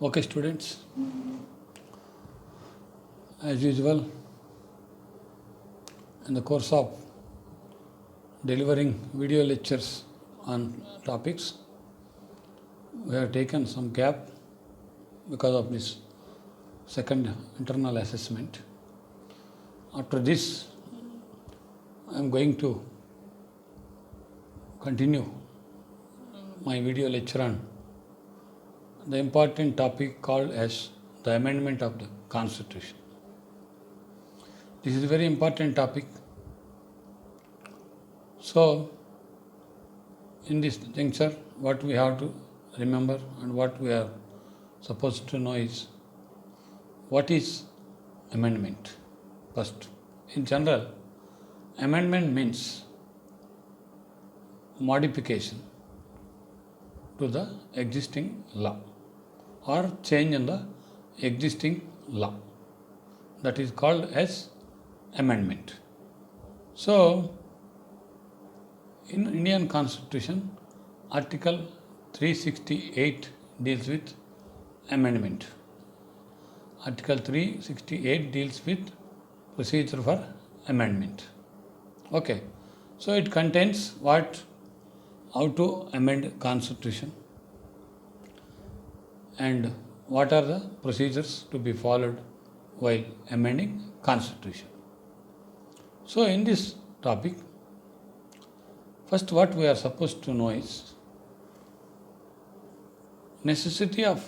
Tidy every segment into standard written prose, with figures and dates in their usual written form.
Okay, students, as usual, in the course of delivering video lectures on topics, we have taken some gap because of this second internal assessment. After this, I am going to continue my video lecture on the important topic called as the amendment of the Constitution. This is a very important topic. So, in this juncture, what we have to remember and what we are supposed to know is what is amendment. First, in general, amendment means modification to the existing law or change in the existing law. That is called as amendment. So, in Indian Constitution, Article 368 deals with amendment. Article 368 deals with procedure for amendment. Okay, so it contains how to amend Constitution and what are the procedures to be followed while amending Constitution. So in this topic, first what we are supposed to know is necessity of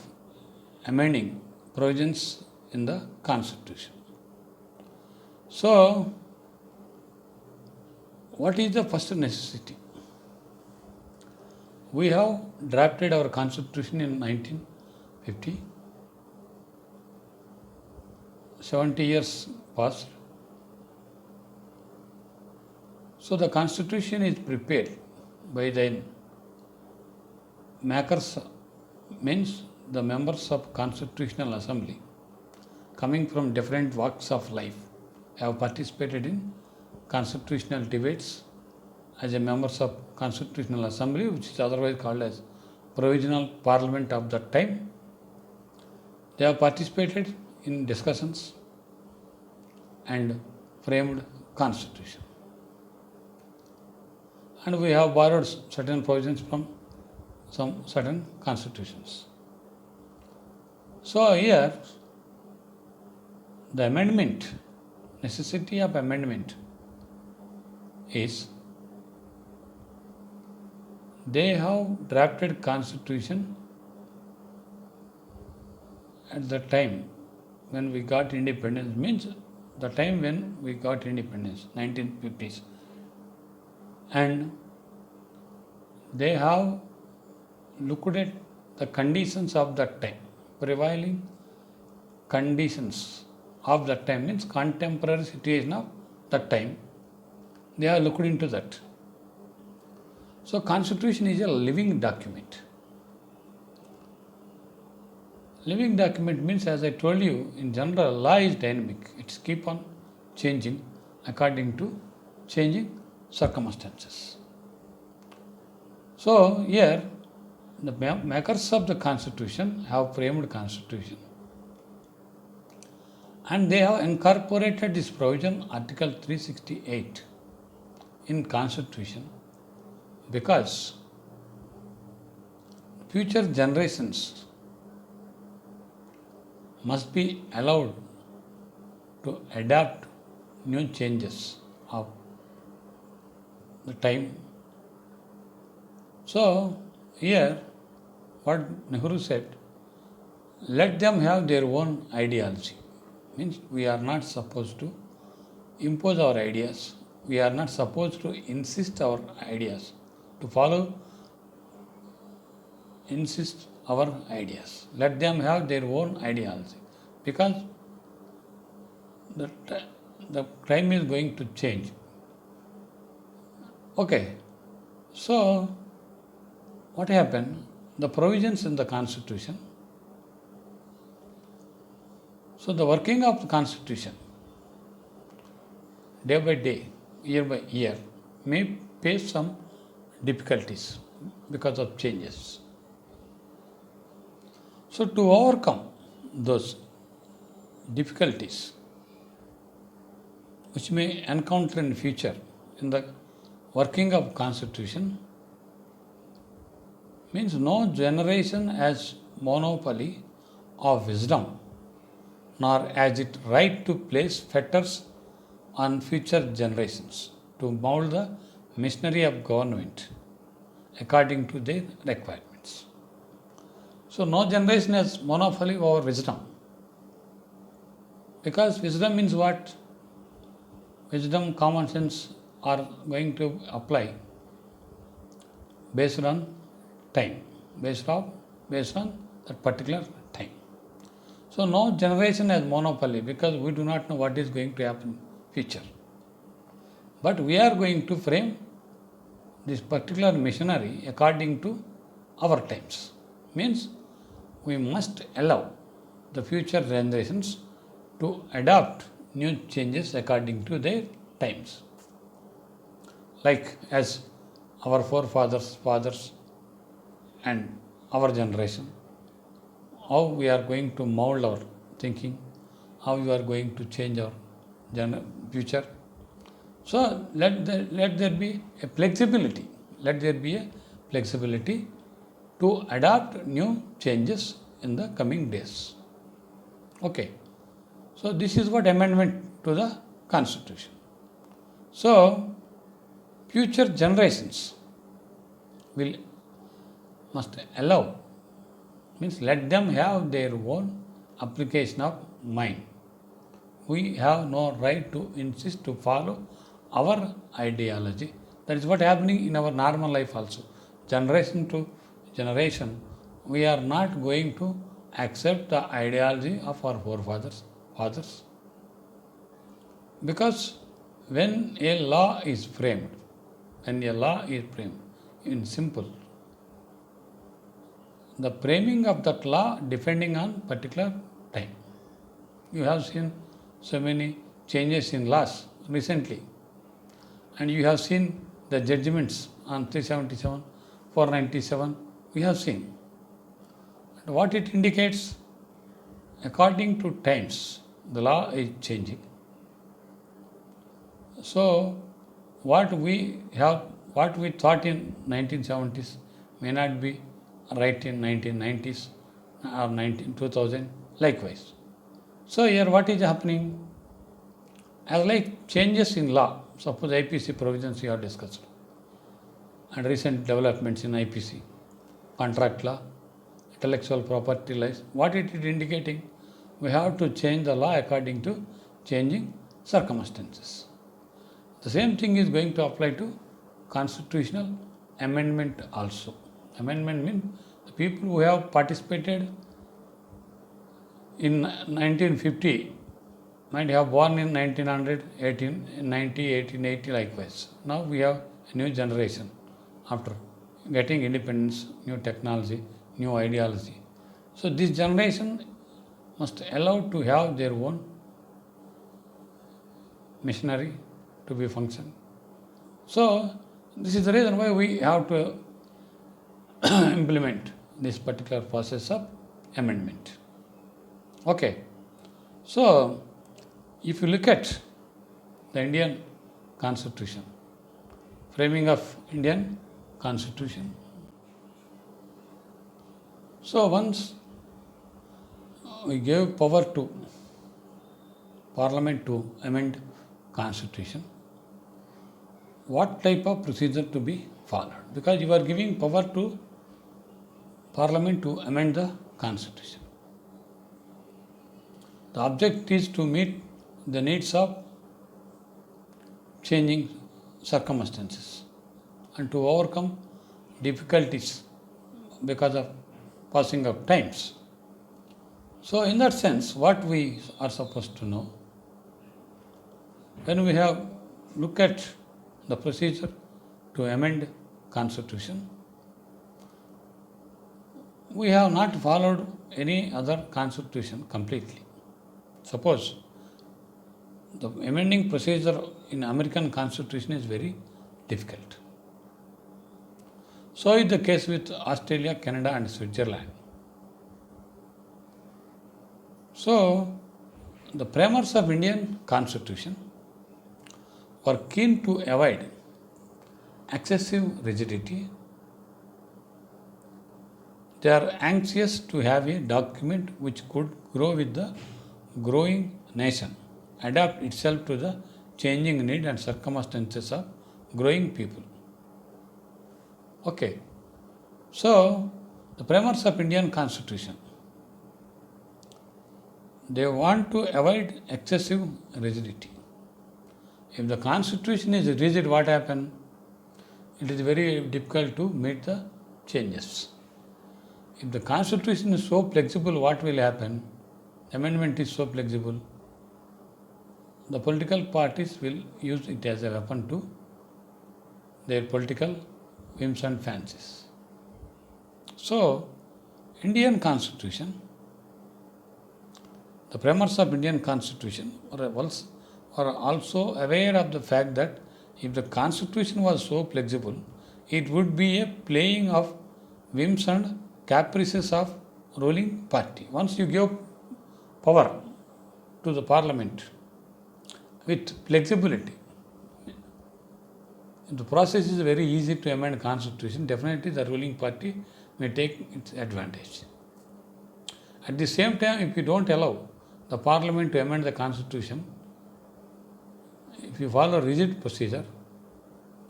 amending provisions in the Constitution. So, what is the first necessity? We have drafted our Constitution in 1950. 70 years passed. So, the Constitution is prepared by the makers, means the members of Constitutional Assembly coming from different walks of life have participated in constitutional debates as a members of Constitutional Assembly, which is otherwise called as Provisional Parliament of that time. They have participated in discussions and framed Constitution. And we have borrowed certain provisions from some certain constitutions. So here, the amendment, necessity of amendment is they have drafted Constitution at the time when we got independence, means the time when we got independence, 1950s. And they have looked at the conditions of that time, prevailing conditions of that time, means contemporary situation of that time. They have looked into that. So, Constitution is a living document. Living document means, as I told you, in general, law is dynamic. It's keep on changing according to changing circumstances. So, here, the makers of the Constitution have framed Constitution. And they have incorporated this provision, Article 368, in Constitution because future generations must be allowed to adapt new changes of the time. So, here, what Nehru said, let them have their own ideology. Means we are not supposed to impose our ideas. We are not supposed to insist our ideas, to insist our ideas. Let them have their own ideology because the time is going to change. Okay, so what happened? The provisions in the Constitution. So the working of the Constitution, day by day, year by year, may face some difficulties because of changes. So to overcome those difficulties which may encounter in future in the working of constitution, means no generation has monopoly of wisdom, nor has it right to place fetters on future generations to mold the machinery of government according to their requirements. So no generation has monopoly over wisdom. Because wisdom means what? Wisdom, common sense are going to apply based on time, based on that particular time. So no generation has monopoly because we do not know what is going to happen in future. But we are going to frame this particular machinery according to our times. Means we must allow the future generations to adopt new changes according to their times. Like as our fathers and our generation, how we are going to mold our thinking, how we are going to change our future. So let there be a flexibility. Let there be a flexibility to adapt new changes in the coming days. Okay. So this is what amendment to the Constitution. So future generations must allow, means let them have their own application of mind. We have no right to insist to follow our ideology. That is what happening in our normal life also. Generation to generation, we are not going to accept the ideology of our forefathers. Because when a law is framed, in simple, the framing of that law depending on particular time. You have seen so many changes in laws recently, and you have seen the judgments on 377, 497, we have seen. And what it indicates, according to times, the law is changing. So what we thought in 1970s may not be right in 1990s or 2000, likewise. So here what is happening? As like changes in law, suppose IPC provisions we have discussed, and recent developments in IPC, contract law, intellectual property laws, what it is indicating? We have to change the law according to changing circumstances. The same thing is going to apply to constitutional amendment also. Amendment means the people who have participated in 1950 might have born in 1900, 1890, 1880 likewise. Now we have a new generation after getting independence, new technology, new ideology. So this generation must allow to have their own machinery to be function. So this is the reason why we have to implement this particular process of amendment. Okay. So if you look at the Indian Constitution, framing of Indian Constitution. So once we gave power to Parliament to amend Constitution, what type of procedure to be followed? Because you are giving power to Parliament to amend the Constitution. The object is to meet the needs of changing circumstances and to overcome difficulties because of passing of times. So in that sense, what we are supposed to know, when we have looked at the procedure to amend Constitution, we have not followed any other constitution completely. Suppose the amending procedure in American Constitution is very difficult. So is the case with Australia, Canada and Switzerland. So, the framers of Indian Constitution were keen to avoid excessive rigidity. They are anxious to have a document which could grow with the growing nation, adapt itself to the changing need and circumstances of growing people. Okay, so the framers of Indian Constitution, they want to avoid excessive rigidity. If the Constitution is rigid, what happens? It is very difficult to meet the changes. If the Constitution is so flexible, what will happen? Amendment is so flexible, the political parties will use it as a weapon to their political whims and fancies. So, Indian Constitution, the framers of Indian Constitution were also aware of the fact that if the Constitution was so flexible, it would be a playing of whims and caprices of ruling party. Once you give power to the parliament with flexibility, the process is very easy to amend constitution. Definitely the ruling party may take its advantage. At the same time, if you don't allow the parliament to amend the constitution, if you follow rigid procedure,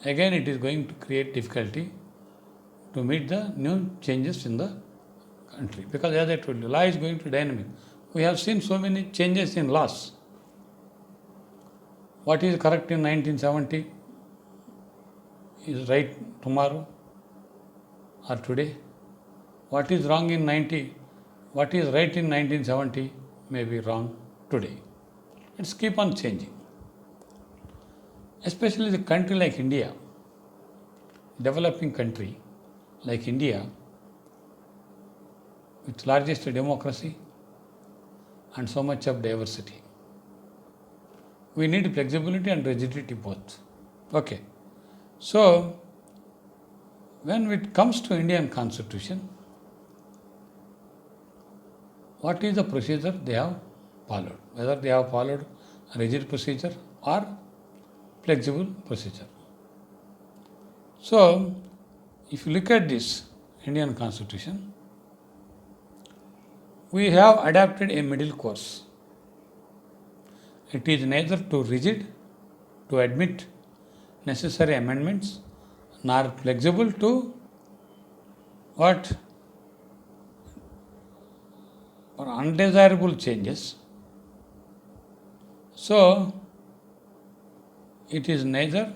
again it is going to create difficulty to meet the new changes in the country. Because as I told you, law is going to dynamic. We have seen so many changes in laws. What is correct in 1970 is right tomorrow or today. What is wrong in what is right in 1970 may be wrong today. It's keep on changing. Especially the country like India, developing country like India, with largest democracy and so much of diversity. We need flexibility and rigidity both. Okay. So, when it comes to Indian Constitution, what is the procedure they have followed? Whether they have followed a rigid procedure or flexible procedure. So, if you look at this Indian Constitution, we have adopted a middle course. It is neither too rigid to admit necessary amendments, nor flexible to what? Or undesirable changes. So, it is neither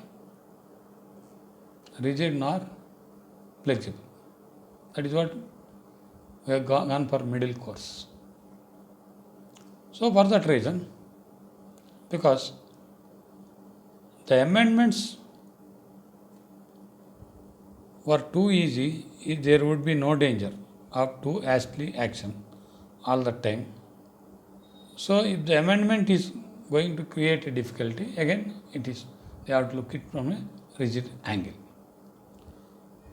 rigid nor flexible. That is what we have gone for middle course. So, for that reason, because the amendments were too easy, there would be no danger of too hastily action all the time. So, if the amendment is going to create a difficulty, again they have to look it from a rigid angle.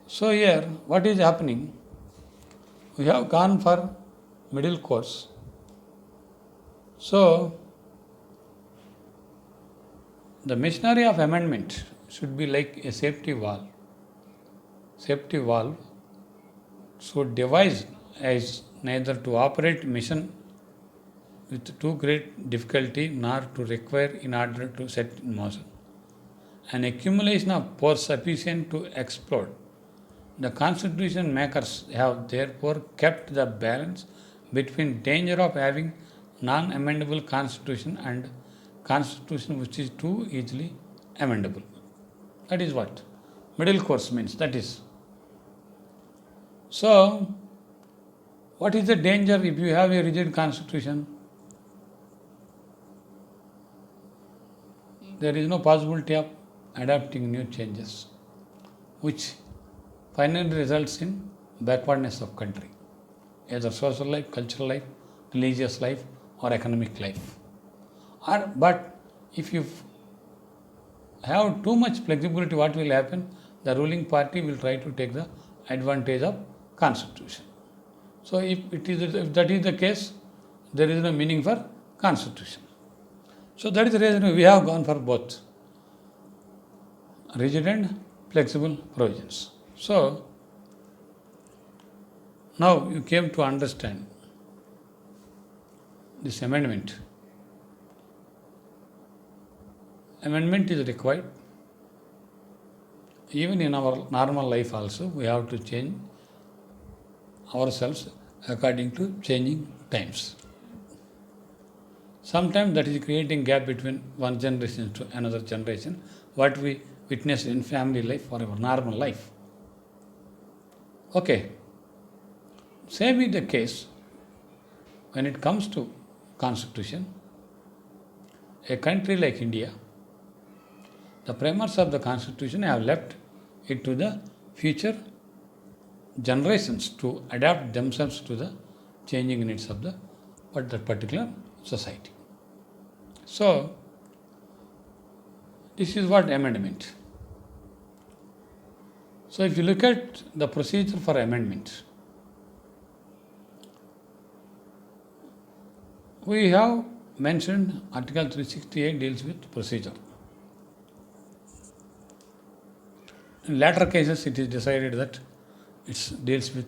So, here what is happening? We have gone for middle course. So, the machinery of amendment should be like a safety valve. Safety valve should devise as neither to operate machine with too great difficulty nor to require in order to set in motion an accumulation of force sufficient to explode. The constitution makers have therefore kept the balance between danger of having non-amendable constitution and constitution which is too easily amendable. That is what middle course means. That is. So, what is the danger if you have a rigid constitution? There is no possibility of adapting new changes, which finally results in backwardness of country, either social life, cultural life, religious life, or economic life. But if you have too much flexibility, what will happen? The ruling party will try to take the advantage of constitution. So, if that is the case, there is no meaning for constitution. So that is the reason we have gone for both rigid and flexible provisions. So now you came to understand this amendment. Amendment is required. Even in our normal life also, we have to change ourselves according to changing times. Sometimes that is creating gap between one generation to another generation, what we witness in family life or our normal life. Okay. Same is the case when it comes to constitution. A country like India, the framers of the constitution have left it to the future generations to adapt themselves to the changing needs of the particular society. So, this is what amendment. So, if you look at the procedure for amendment, we have mentioned Article 368 deals with procedure. In latter cases, it is decided that it deals with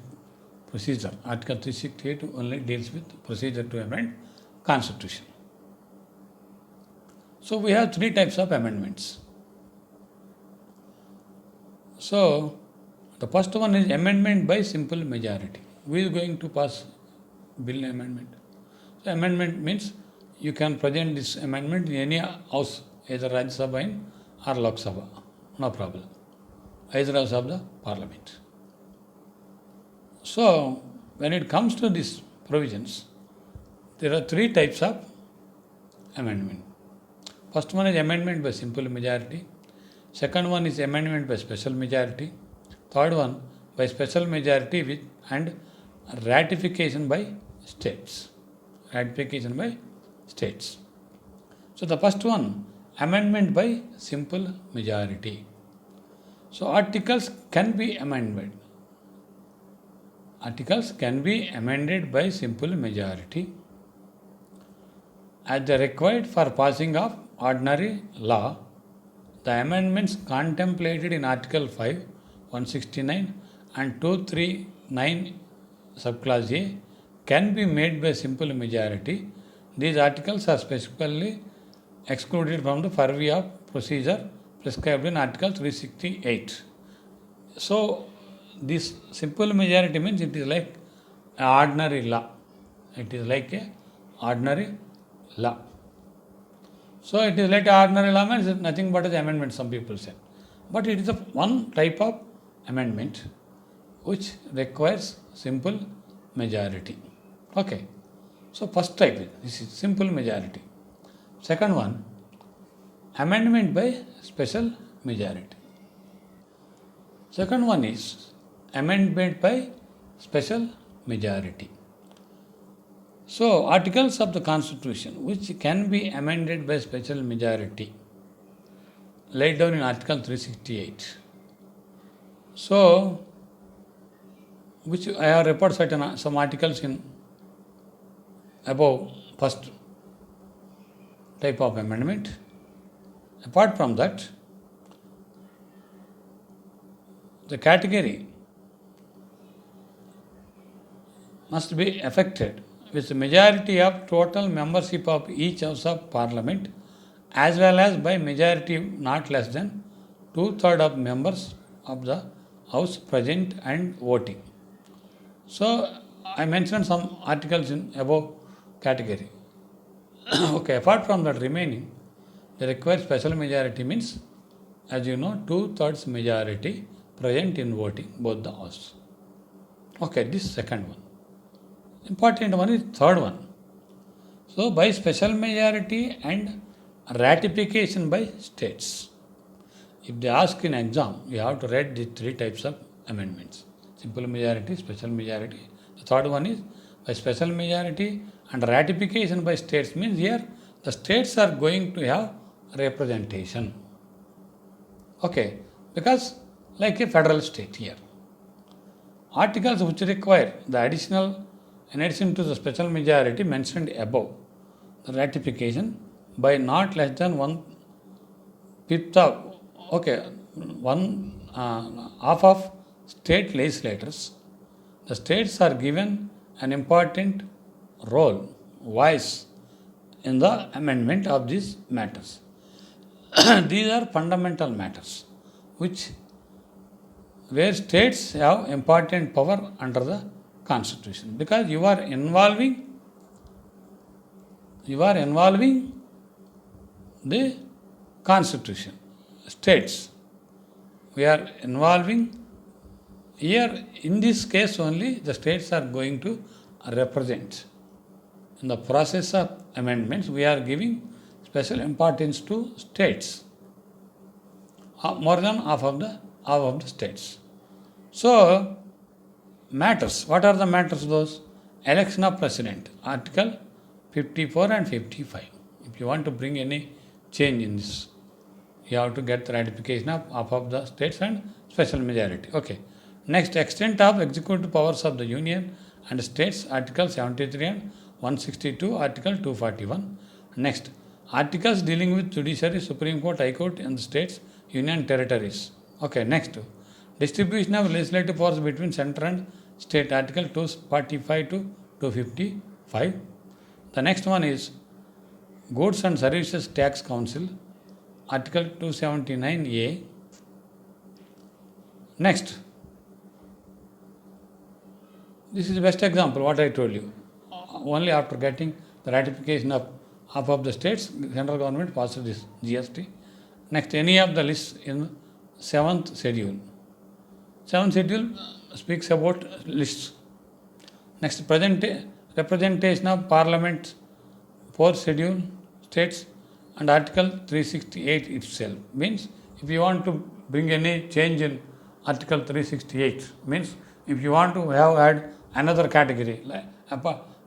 procedure. Article 368 only deals with procedure to amend Constitution. So we have three types of amendments. So the first one is amendment by simple majority. Who is going to pass bill amendment? So amendment means you can present this amendment in any house, either Rajya Sabha or Lok Sabha, no problem. Either house of the parliament. So when it comes to these provisions, there are three types of amendment. First one is amendment by simple majority. Second one is amendment by special majority. Third one by special majority and ratification by states. Ratification by states. So the first one, amendment by simple majority. So articles can be amended. Articles can be amended by simple majority as they required for passing of ordinary law. The amendments contemplated in Article 5, 169 and 239 subclause A can be made by simple majority. These articles are specifically excluded from the purview of procedure prescribed in Article 368. So this simple majority means it is like an ordinary law. It is like a ordinary law. So it is like an ordinary law means nothing but an amendment, some people say. But it is one type of amendment which requires simple majority. Okay. So first type, this is simple majority. Second one, amendment by special majority. Second one is amendment by special majority. So, articles of the Constitution which can be amended by special majority laid down in Article 368. So, which I have referred some articles in above first type of amendment. Apart from that, the category must be affected with the majority of total membership of each House of Parliament as well as by majority not less than 2/3 of members of the House present and voting. So, I mentioned some articles in above category. Okay, apart from that remaining, they require special majority means, as you know, 2/3 majority present in voting both the House. Okay, this second one. Important one is third one. So, by special majority and ratification by states. If they ask in exam, you have to write the three types of amendments. Simple majority, special majority. The third one is by special majority and ratification by states means here the states are going to have representation. Okay, because like a federal state here. Articles which require the additional in addition to the special majority mentioned above, the ratification by not less than one fifth of, one half of state legislators. The states are given an important role, voice in the amendment of these matters. These are fundamental matters which where states have important power under the constitution, because you are involving the constitution, states. We are involving here, in this case only, the states are going to represent. In the process of amendments, we are giving special importance to states, more than half of the states. So, matters. What are the matters? Those election of president, Article 54 and 55. If you want to bring any change in this, you have to get the ratification of half of the states and special majority. Okay. Next, extent of executive powers of the union and states, Article 73 and 162, Article 241. Next, articles dealing with judiciary, Supreme Court, High Court and the states, union territories. Okay, next, distribution of legislative powers between centre and state, Article 245 to 255. The next one is Goods and Services Tax Council, Article 279A. Next, this is the best example, what I told you. Only after getting the ratification of half of the states, central government passes this GST. Next, any of the lists in 7th schedule. 7th schedule speaks about lists. Next, representation of parliament, 4th schedule, states, and Article 368 itself. Means, if you want to bring any change in Article 368, means if you want to have had another category,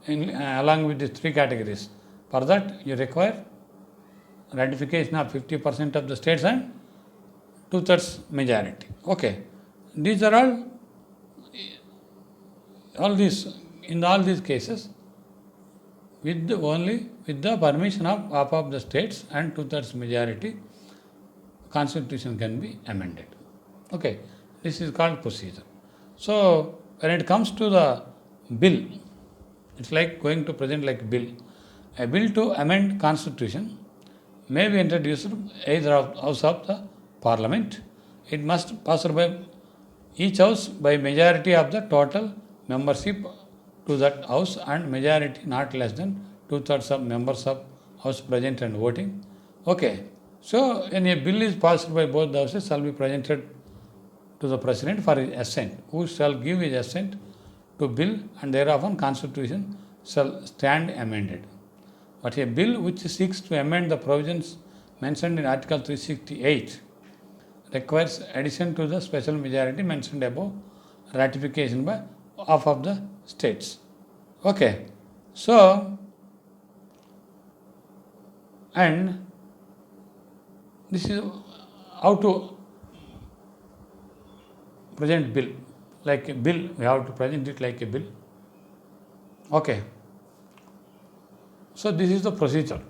along with these three categories, for that you require ratification of 50% of the states and 2/3 majority. Okay, these are all these cases with the permission of half of the states and 2/3 majority, constitution can be amended. Okay, this is called procedure. So when it comes to the bill, it's like going to present like bill. A bill to amend constitution may be introduced either of house of the parliament. It must pass by each house by majority of the total membership to that house and majority not less than 2/3 of members of house present and voting. Okay, so when a bill is passed by both the houses, shall be presented to the president for his assent, who shall give his assent to bill, and thereupon constitution shall stand amended. But a bill which seeks to amend the provisions mentioned in Article 368 requires addition to the special majority mentioned above, ratification by half of the states. Okay, so, and this is how to present bill. Like a bill, we have to present it like a bill. Okay, so this is the procedure,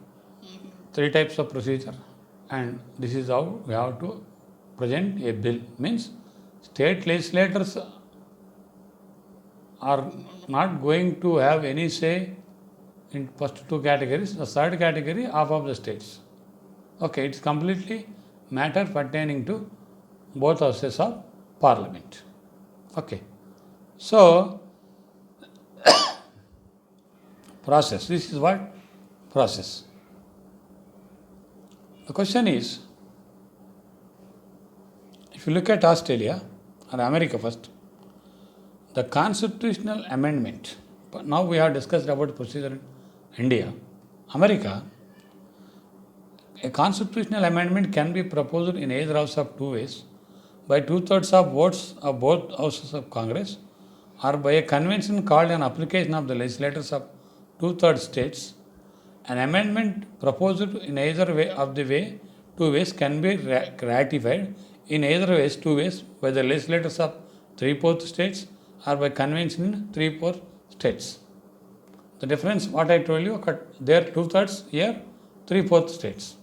3 types of procedure, and this is how we have to present a bill. Means state legislators are not going to have any say in first 2 categories. The third category, half of the states. Okay, it's completely matter pertaining to both houses of parliament. Okay, so process. This is what process. The question is, if you look at Australia or America first, the constitutional amendment. Now we have discussed about procedure in India. America, a constitutional amendment can be proposed in either house of 2 ways, by 2/3 of votes of both houses of Congress, or by a convention called an application of the legislators of 2/3 states. An amendment proposed in either way of the 2 ways can be ratified in either ways 2 ways by the legislators of 3/4 states or by convention in 3/4 states. The difference, what I told you, there 2/3, here 3/4 states.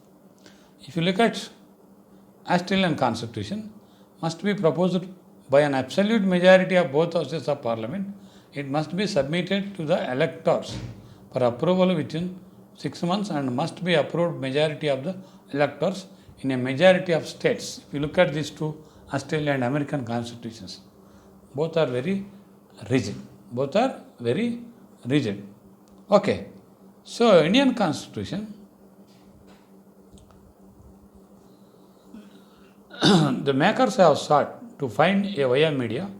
If you look at Australian constitution, must be proposed by an absolute majority of both houses of parliament. It must be submitted to the electors for approval within 6 months and must be approved majority of the electors in a majority of states. If you look at these two Australian and American constitutions, both are very rigid. Both are very rigid. Okay. So Indian constitution, the makers have sought to find a via media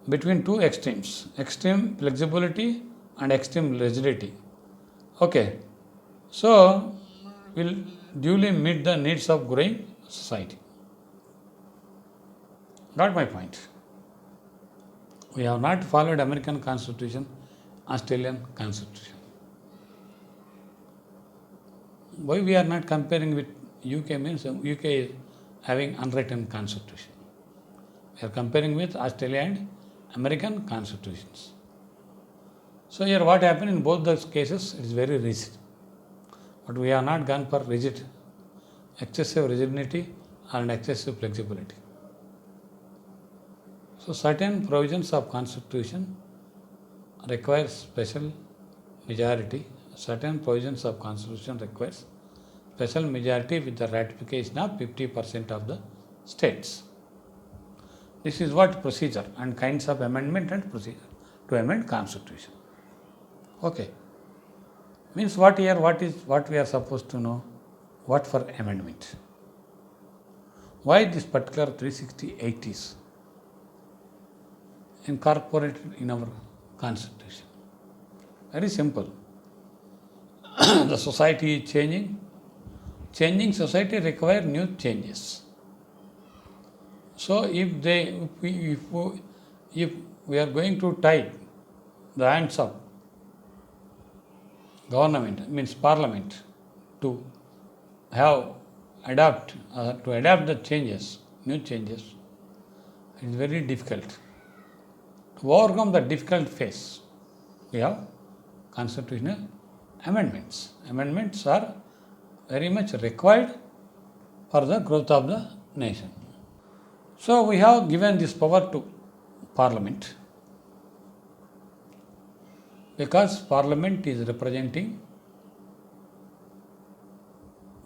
between two extremes, extreme flexibility and extreme rigidity. Okay, so will duly meet the needs of growing society. Got my point. We have not followed American constitution, Australian constitution. Why we are not comparing with UK means UK is having unwritten constitution. We are comparing with Australia and American constitutions. So here what happened in both those cases, it is very rigid. But we have not gone for rigid, excessive rigidity and excessive flexibility. So certain provisions of constitution require special majority. Certain provisions of constitution requires special majority with the ratification of 50% of the states. This is what procedure and kinds of amendment and procedure to amend constitution. Okay. Means what here, what we are supposed to know? What for amendment? Why this particular 368 is incorporated in our constitution? Very simple. The society is changing. Changing society requires new changes. So if we are going to tie the hands of government, means parliament, to adapt the changes, new changes, it is very difficult. To overcome the difficult phase, we have constitutional amendments. Amendments are very much required for the growth of the nation. So we have given this power to Parliament because Parliament is representing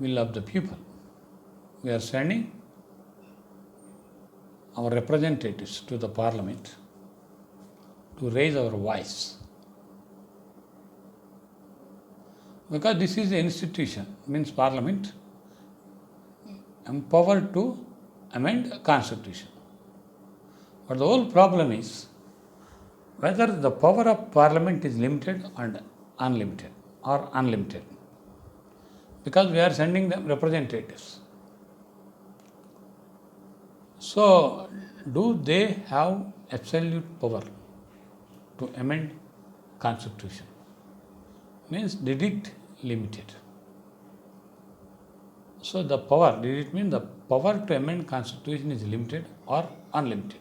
will of the people. We are sending our representatives to the Parliament to raise our voice. Because this is the institution, means Parliament, empowered to amend a constitution. But the whole problem is whether the power of Parliament is limited and unlimited or unlimited. Because we are sending them representatives. So, do they have absolute power to amend constitution? Means did it limited? So the power, did it mean the power to amend constitution is limited or unlimited?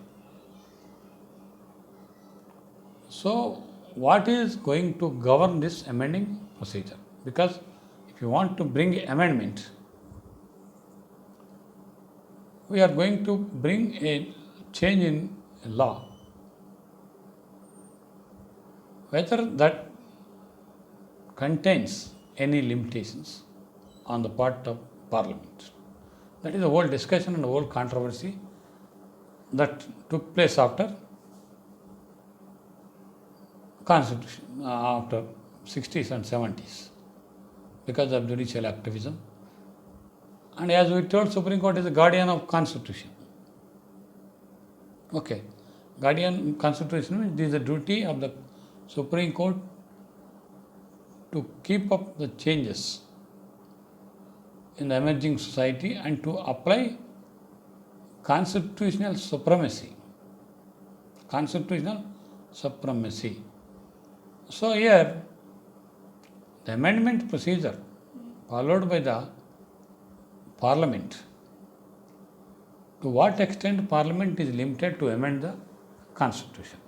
So what is going to govern this amending procedure? Because if you want to bring amendment, we are going to bring a change in law. Whether that contains any limitations on the part of Parliament. That is the whole discussion and the whole controversy that took place after Constitution, after 60s and 70s because of judicial activism. And as we told, Supreme Court is the guardian of Constitution. Okay. Guardian Constitution means it is the duty of the Supreme Court to keep up the changes in the emerging society and to apply constitutional supremacy. Constitutional supremacy. So here, the amendment procedure followed by the Parliament, to what extent Parliament is limited to amend the Constitution?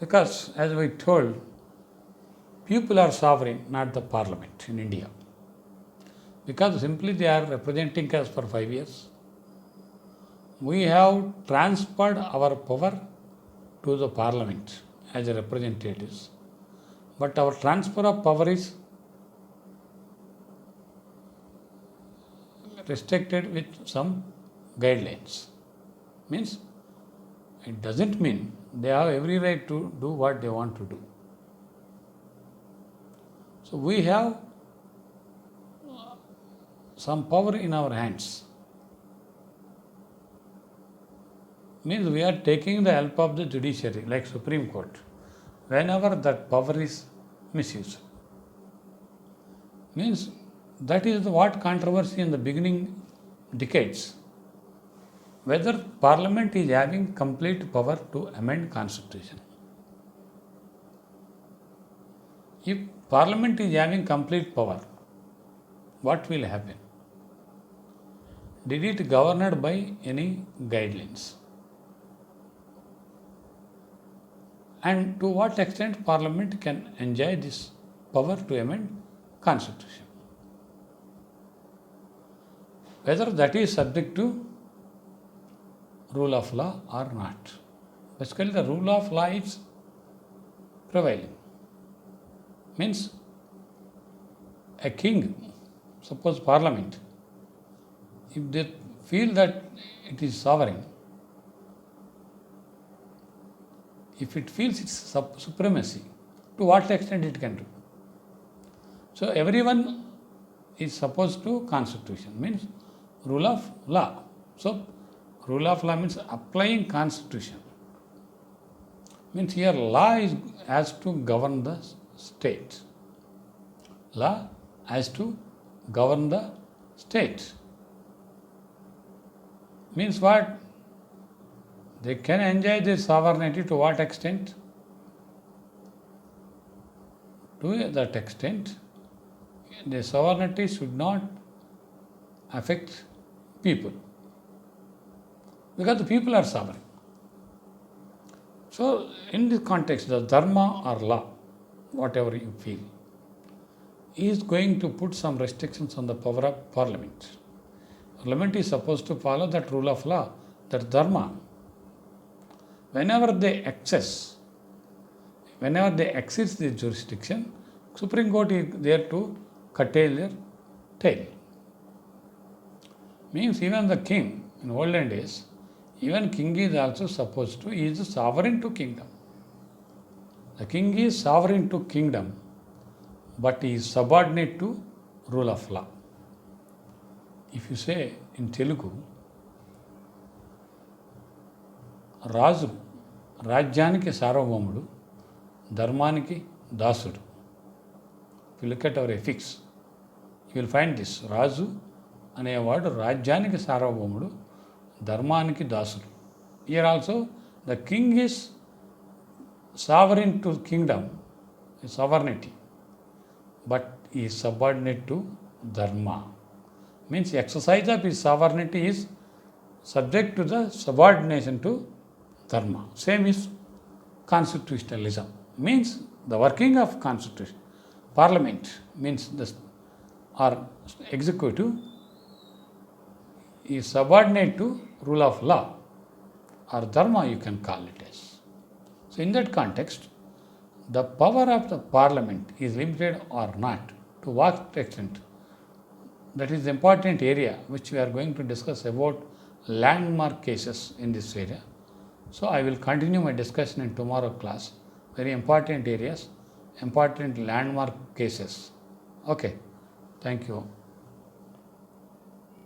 Because, as we told, people are sovereign, not the parliament in India. Because simply they are representing us for 5 years. We have transferred our power to the parliament as a representatives. But our transfer of power is restricted with some guidelines. Means it doesn't mean they have every right to do what they want to do. So we have some power in our hands. Means we are taking the help of the judiciary, like Supreme Court, whenever that power is misused. Means that is what controversy in the beginning decades, whether Parliament is having complete power to amend Constitution. If Parliament is having complete power, what will happen? Did it governed by any guidelines? And to what extent Parliament can enjoy this power to amend Constitution? Whether that is subject to rule of law or not. Basically, the rule of law is prevailing. Means a king, suppose Parliament, if they feel that it is sovereign, if it feels its supremacy, to what extent it can do? So everyone is supposed to Constitution, means rule of law. So rule of law means applying Constitution. Means here law has to govern the state. Law has to govern the state. Means what? They can enjoy their sovereignty to what extent? To that extent, the sovereignty should not affect people, because the people are sovereign. So, in this context, the dharma or law, whatever you feel, is going to put some restrictions on the power of Parliament. Parliament is supposed to follow that rule of law, that dharma. Whenever they exceed the jurisdiction, Supreme Court is there to curtail their tail. Means even the king, in olden days, even king is also supposed to, he is sovereign to kingdom. The king is sovereign to kingdom, but he is subordinate to rule of law. If you say in Telugu, రాజు రాజ్యానికి సార్వభౌముడు, ధర్మానికి దాసుడు. If you look at our ethics, you will find this. రాజు అనేవాడు రాజ్యానికి సార్వభౌముడు, ధర్మానికి దాసుడు. Here also the king is sovereign to kingdom, sovereignty, but he is subordinate to dharma. Means exercise of his sovereignty is subject to the subordination to dharma. Same is constitutionalism. Means the working of constitution. Parliament means the or executive is subordinate to rule of law or dharma, you can call it as. So in that context, the power of the Parliament is limited or not, to what extent? That is the important area which we are going to discuss about landmark cases in this area. So I will continue my discussion in tomorrow class. Very important areas, important landmark cases. Okay, thank you.